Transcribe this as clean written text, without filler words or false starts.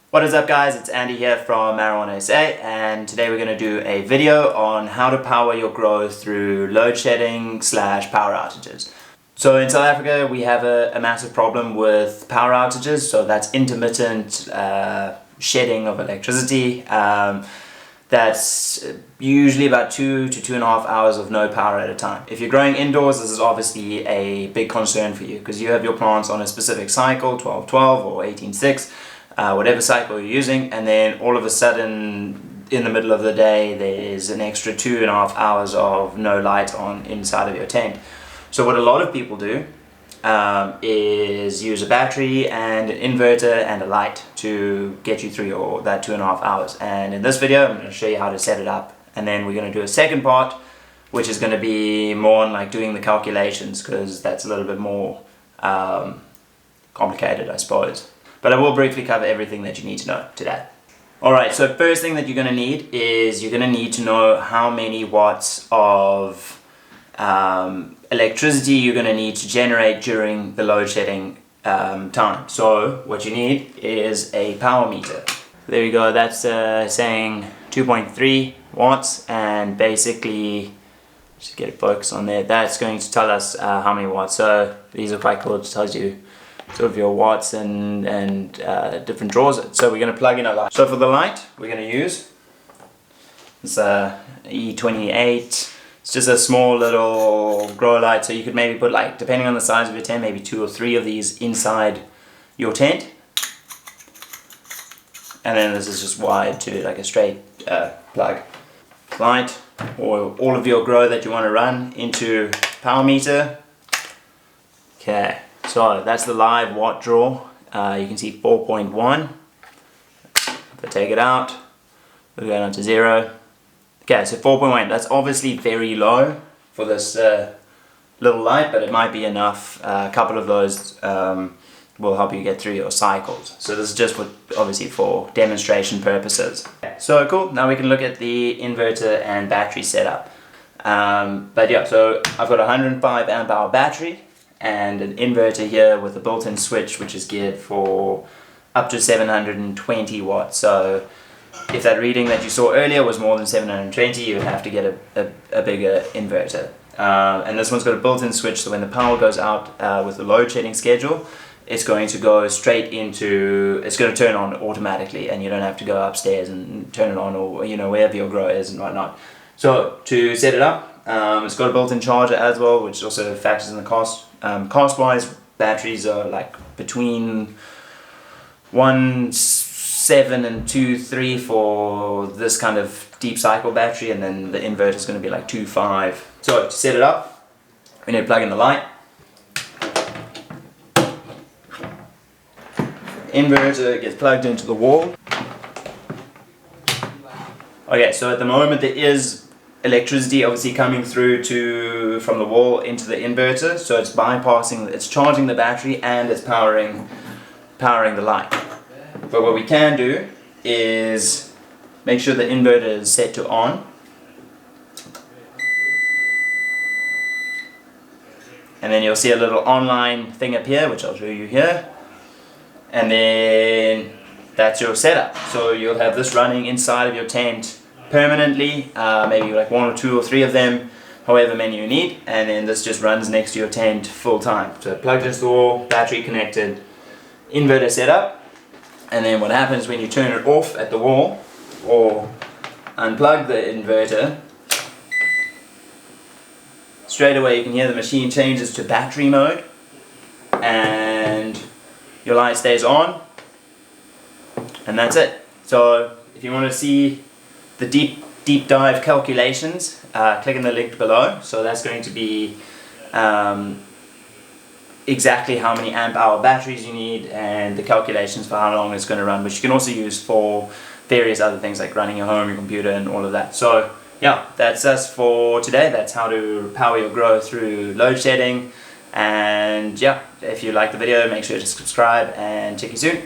What is up, guys? It's Andy here from Marijuana SA, and today we're going to do a video on how to power your grow through load shedding / power outages. So in South Africa we have a massive problem with power outages, so that's intermittent shedding of electricity. That's usually about 2 to 2.5 hours of no power at a time. If you're growing indoors, this is obviously a big concern for you because you have your plants on a specific cycle, 12-12 or 18-6, whatever cycle you're using, and then all of a sudden in the middle of the day there's an extra 2.5 hours of no light on inside of your tent. So what a lot of people do is use a battery and an inverter and a light to get you through that 2.5 hours. And in this video I'm going to show you how to set it up, and then we're going to do a second part which is going to be more on like doing the calculations, because that's a little bit more complicated, I suppose. But I will briefly cover everything that you need to know today. Alright, so first thing that you're going to need is you're going to need to know how many watts of electricity you're going to need to generate during the load shedding time. So what you need is a power meter. There you go, that's saying 2.3 watts, and basically, just get it focused on there, that's going to tell us how many watts. So these are quite cool, it tells you sort of your watts and different draws. So we're going to plug in a light. So for the light we're going to use this E28. It's just a small little grow light, so you could maybe put, like, depending on the size of your tent, maybe 2 or 3 of these inside your tent. And then this is just wired to like a straight plug. Light, or all of your grow that you want to run into power meter. Okay, so that's the live watt draw. You can see 4.1. If I take it out, we're going on to 0. Okay, so 4.1, that's obviously very low for this little light, but it might be enough. A couple of those will help you get through your cycles. So this is just obviously for demonstration purposes. So cool, now we can look at the inverter and battery setup. But yeah, so I've got a 105 amp hour battery and an inverter here with a built-in switch which is geared for up to 720 watts. So if that reading that you saw earlier was more than 720, you would have to get a bigger inverter. And this one's got a built-in switch, so when the power goes out with the load shedding schedule, it's going to go straight into, it's going to turn on automatically, and you don't have to go upstairs and turn it on, or wherever your grow is and whatnot. So to set it up, it's got a built-in charger as well, which also factors in the cost. Cost-wise, batteries are like between 1.7 and 2.3 for this kind of deep cycle battery, and then the inverter is going to be like 2.5. So to set it up, we need to plug in the light. Inverter gets plugged into the wall. Okay, so at the moment there is electricity obviously coming through from the wall into the inverter, so it's bypassing, it's charging the battery and it's powering the light. But what we can do is make sure the inverter is set to on. And then you'll see a little online thing up here, which I'll show you here. And then that's your setup. So you'll have this running inside of your tent permanently, maybe like 1 or 2 or 3 of them, however many you need. And then this just runs next to your tent full time. So plugged into the wall, battery connected, inverter setup. And then what happens when you turn it off at the wall or unplug the inverter, straight away you can hear the machine changes to battery mode and your light stays on, and that's it. So if you want to see the deep dive calculations, click on the link below. So that's going to be exactly how many amp hour batteries you need and the calculations for how long it's going to run, which you can also use for various other things like running your home, your computer and all of that. So yeah, that's us for today. That's how to power your grow through load shedding. And yeah, if you like the video, make sure to subscribe, and check you soon.